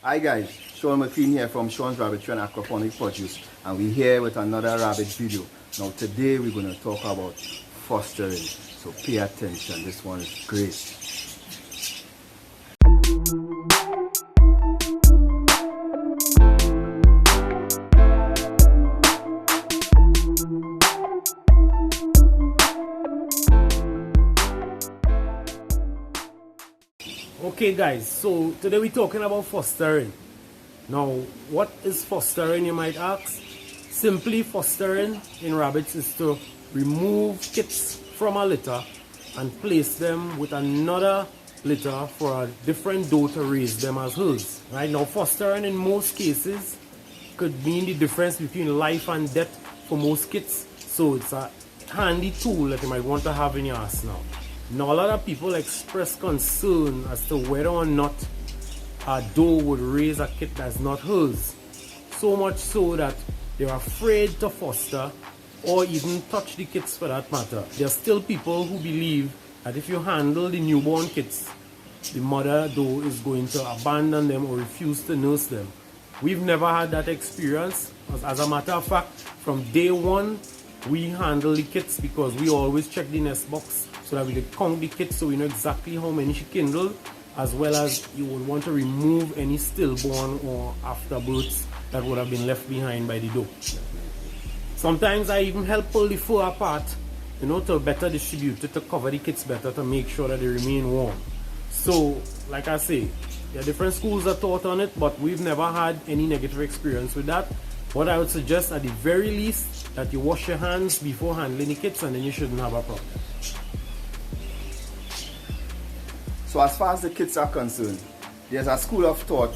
Hi guys, Sean McLean here from Sean's Rabbitry and Aquaponic Produce, and we're here with another rabbit video. Now today we're going to talk about fostering, so pay attention, this one is great. Okay guys, so today we're talking about fostering. Now, what is fostering, you might ask? Simply, fostering in rabbits is to remove kits from a litter and place them with another litter for a different doe to raise them as hers. Right now, fostering in most cases could mean the difference between life and death for most kits. So it's a handy tool that you might want to have in your arsenal. Now, a lot of people express concern as to whether or not a doe would raise a kit that's not hers. So much so that they're afraid to foster or even touch the kits for that matter. There are still people who believe that if you handle the newborn kits, the mother doe is going to abandon them or refuse to nurse them. We've never had that experience. As a matter of fact, from day one, we handle the kits because we always check the nest box so that we can count the kits so we know exactly how many she kindled, as well as you would want to remove any stillborn or afterbirths that would have been left behind by the doe. Sometimes I even help pull the fur apart, to better distribute it, to cover the kits better, to make sure that they remain warm. So, like I say, there are different schools that taught on it, but we've never had any negative experience with that. What I would suggest at the very least that you wash your hands before handling the kits, and then you shouldn't have a problem. So as far as the kits are concerned, there's a school of thought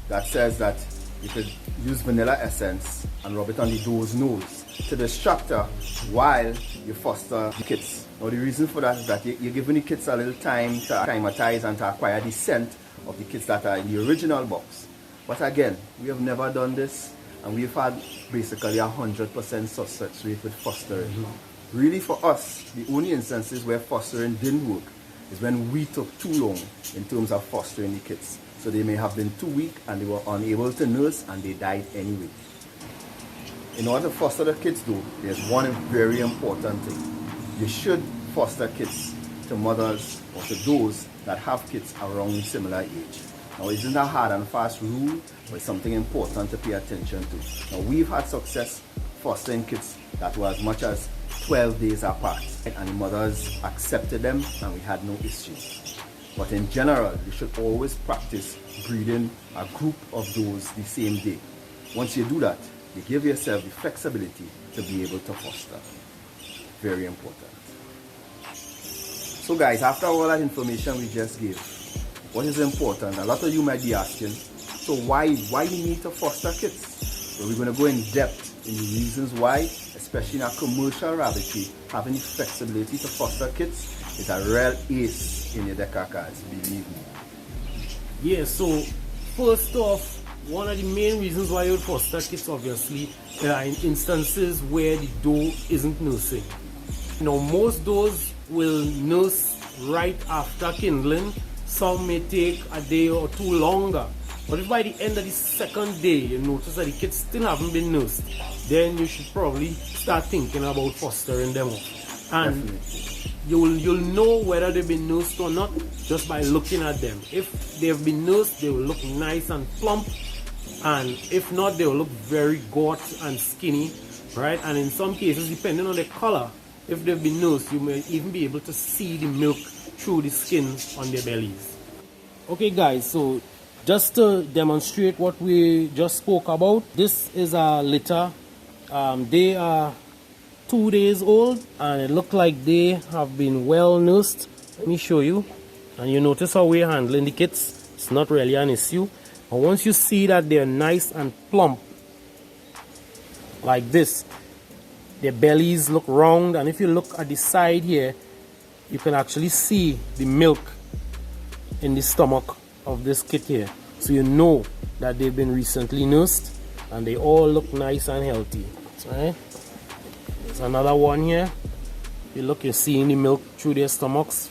that says that you could use vanilla essence and rub it on the doe's nose to distract her while you foster the kits. Now the reason for that is that you're giving the kits a little time to acclimatize and to acquire the scent of the kits that are in the original box. But again, we have never done this, and we've had basically 100% success rate with fostering. Really, for us, the only instances where fostering didn't work is when we took too long in terms of fostering the kits. So they may have been too weak and they were unable to nurse and they died anyway. In order to foster the kits though, there's one very important thing. You should foster kits to mothers or to those that have kits around similar age. Now, it isn't a hard and fast rule, but it's something important to pay attention to. Now, we've had success fostering kits that were as much as 12 days apart, and the mothers accepted them and we had no issues. But in general, you should always practice breeding a group of does the same day. Once you do that, you give yourself the flexibility to be able to foster. Very important. So guys, after all that information we just gave, what is important? A lot of you might be asking, so why we need to foster kits? So we're going to go in depth in the reasons why, especially in our commercial rabbitry, having the flexibility to foster kits is a real ace in your deck of cards, believe me. Yeah, so first off, one of the main reasons why you would foster kits, obviously, there are instances where the doe isn't nursing. Most does will nurse right after kindling. Some may take a day or two longer. But if by the end of the second day you notice that the kids still haven't been nursed, then you should probably start thinking about fostering them off. And you'll know whether they've been nursed or not just by looking at them. If they've been nursed, they will look nice and plump, and if not, they will look very gaunt and skinny, right? And in some cases, depending on the color, if they've been nursed, you may even be able to see the milk through the skin on their bellies. Okay guys, so just to demonstrate what we just spoke about, this is a litter. They are 2 days old and it looks like they have been well nursed. Let me show you. And you notice how we're handling the kits. It's not really an issue. And once you see that they're nice and plump like this, their bellies look round, and if you look at the side here, you can actually see the milk in the stomach of this kit here. So you know that they've been recently nursed and they all look nice and healthy. Right? There's another one here. You look, you're seeing the milk through their stomachs.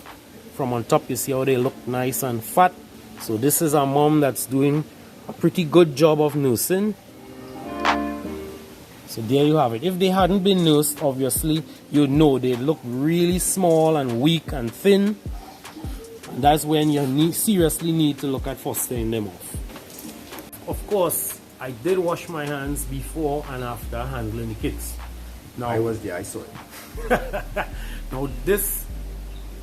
From on top, you see how they look nice and fat. So this is a mom that's doing a pretty good job of nursing. So there you have it. If they hadn't been nursed, obviously, you'd know they look really small and weak and thin. And that's when you seriously need to look at fostering them off. Of course, I did wash my hands before and after handling the kids. Now, I was there, I saw it. now this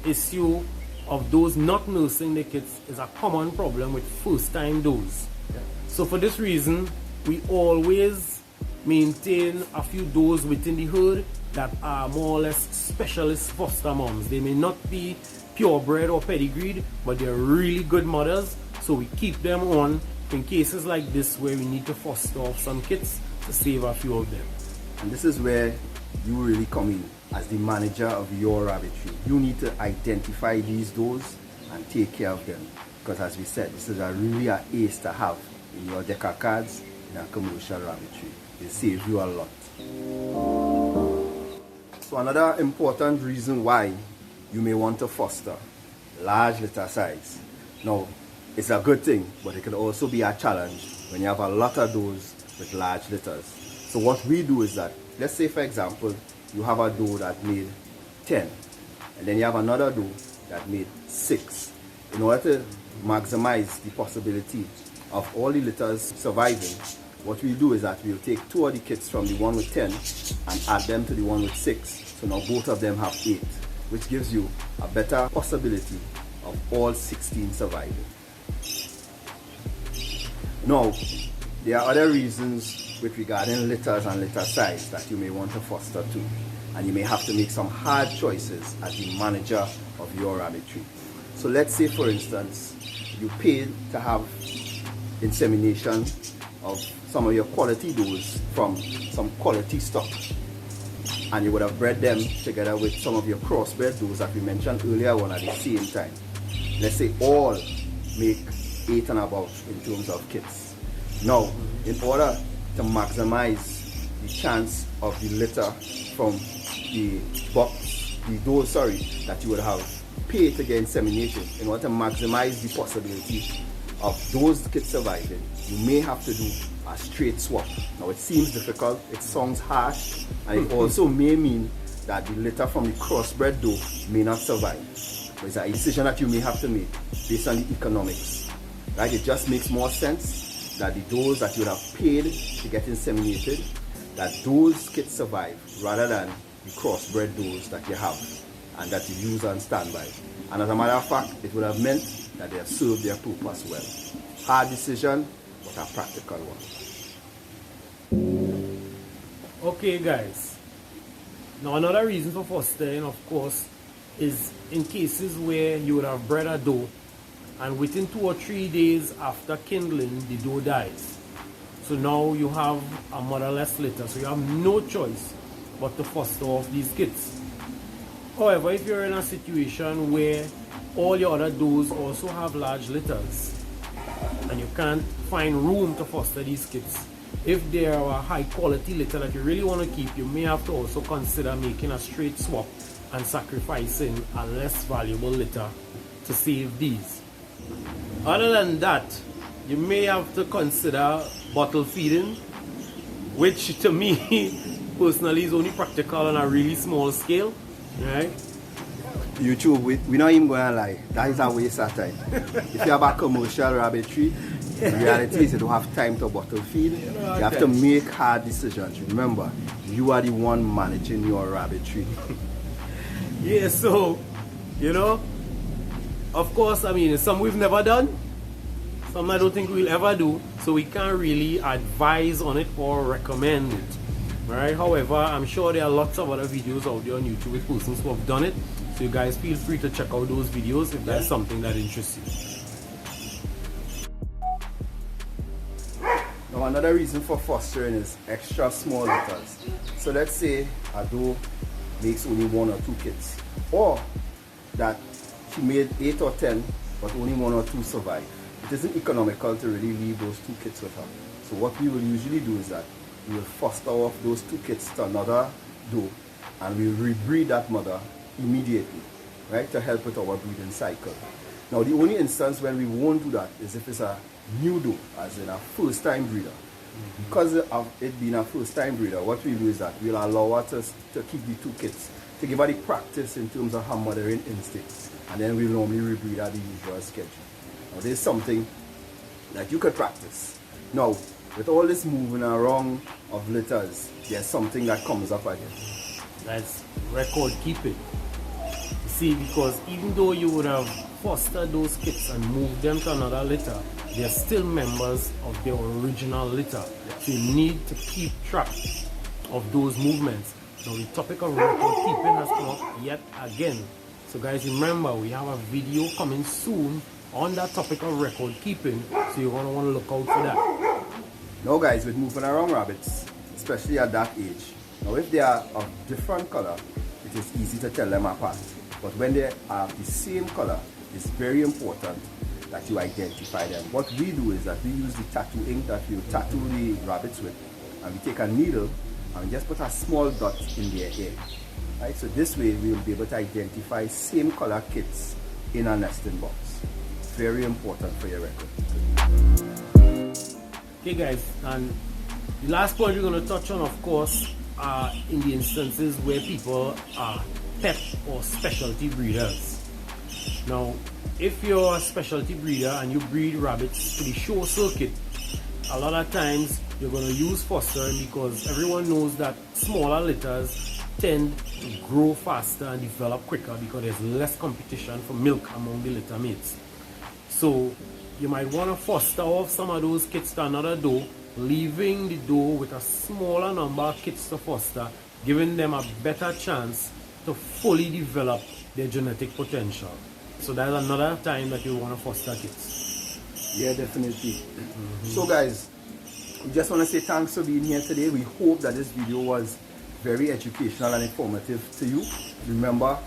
issue of those not nursing the kids is a common problem with first time does. Yeah. So for this reason, we always maintain a few does within the herd that are more or less specialist foster moms. They may not be purebred or pedigreed, but they're really good mothers, so we keep them on in cases like this where we need to foster off some kids to save a few of them. And this is where you really come in as the manager of your rabbitry. You need to identify these does and take care of them, because as we said, this is really an ace to have in your deck of cards in a commercial rabbitry. It saves you a lot. So another important reason why you may want to foster large litter size. Now, it's a good thing, but it can also be a challenge when you have a lot of does with large litters. So what we do is that, let's say for example, you have a doe that made 10, and then you have another doe that made 6. In order to maximize the possibility of all the litters surviving, what we'll do is that we'll take 2 of the kits from the one with 10 and add them to the one with 6. So now both of them have 8, which gives you a better possibility of all 16 surviving. Now, there are other reasons with regarding litters and litter size that you may want to foster too, and you may have to make some hard choices as the manager of your rabbitry. So let's say for instance you paid to have insemination of some of your quality does from some quality stock, and you would have bred them together with some of your crossbred does that we mentioned earlier on at the same time. Let's say all make 8 and above in terms of kits. Now, in order to maximize the chance of the litter from the does that you would have paid to get inseminated, in order to maximize the possibility of those kids surviving, you may have to do a straight swap. Now it seems difficult, it sounds harsh, and it also may mean that the litter from the crossbred doe may not survive. But it's a decision that you may have to make based on the economics. Right? It just makes more sense that the does that you would have paid to get inseminated, that those kids survive rather than the crossbred does that you have and that you use on standby. And as a matter of fact, it would have meant that they have served their purpose well. Hard decision, but a practical one. Okay guys, now another reason for fostering, of course, is in cases where you would have bred a doe and within 2 or 3 days after kindling, the doe dies. So now you have a motherless litter, so you have no choice but to foster off these kids. However, if you're in a situation where all your other does also have large litters and you can't find room to foster these kids, if they are a high quality litter that you really want to keep, you may have to also consider making a straight swap and sacrificing a less valuable litter to save these. Other than that, you may have to consider bottle feeding, which to me personally is only practical on a really small scale, right? YouTube, we're not even going to lie, that is a waste of time. If you have a commercial rabbitry, the reality is you don't have time to bottle feed. You have to make hard decisions. Remember, you are the one managing your rabbitry. Yeah, so, you know, of course, I mean, some we've never done, some I don't think we'll ever do, so we can't really advise on it or recommend it. Right? However, I'm sure there are lots of other videos out there on YouTube with persons who have done it, so you guys feel free to check out those videos if that's something that interests you. Now another reason for fostering is extra small litters. So let's say a doe makes only 1 or 2 kids, or that she made 8 or 10 but only 1 or 2 survive. It isn't economical to really leave those 2 kids with her. So what we will usually do is that we will foster off those 2 kids to another doe and we will rebreed that mother immediately, right, to help with our breeding cycle. Now the only instance when we won't do that is if it's a new doe, as in a first time breeder. Because of it being a first time breeder, what we do is that we'll allow her to keep the 2 kits, to give her the practice in terms of her mothering instincts, and then we'll normally rebreed at the usual schedule. Now there's something that you could practice. Now, with all this moving around of litters, there's something that comes up again. That's record keeping. You see, because even though you would have fostered those kits and moved them to another litter, they're still members of their original litter. So you need to keep track of those movements. Now the topic of record keeping has come up yet again. So guys, remember, we have a video coming soon on that topic of record keeping, so you're going to want to look out for that. Now guys, with moving around rabbits, especially at that age, now if they are of different color, it is easy to tell them apart. But when they are the same color, it's very important that you identify them. What we do is that we use the tattoo ink that we tattoo the rabbits with, and we take a needle and we just put a small dot in their ear. Right? So this way we will be able to identify same color kits in a nesting box. Very important for your record. Okay guys, and the last point we're going to touch on, of course, are in the instances where people are pet or specialty breeders. Now, if you're a specialty breeder and you breed rabbits to the show circuit, a lot of times you're going to use fostering because everyone knows that smaller litters tend to grow faster and develop quicker because there's less competition for milk among the litter mates. So you might want to foster off some of those kits to another doe, leaving the doe with a smaller number of kits to foster, giving them a better chance to fully develop their genetic potential. So that's another time that you want to foster kits. Yeah, definitely. So guys, we just want to say thanks for being here today. We hope that this video was very educational and informative to you. Remember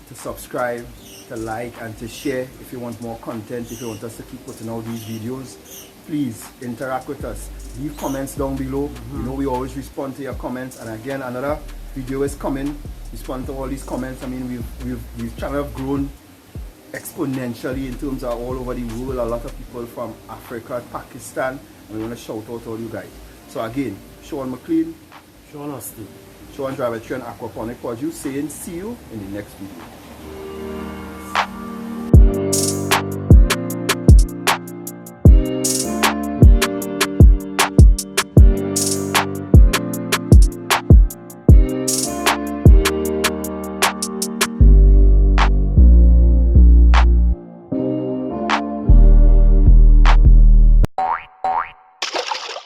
to subscribe, to like, and to share if you want more content, if you want us to keep putting out these videos. Please interact with us. Leave comments down below. You know we always respond to your comments, and again another video is coming. Respond to all these comments. I mean, we've channel have grown exponentially in terms of all over the world. A lot of people from Africa, Pakistan, and we want to shout out all you guys. So again, Sean McLean, Sean Austin, Sean Rabbitry and Aquaponic Produce saying see you in the next video.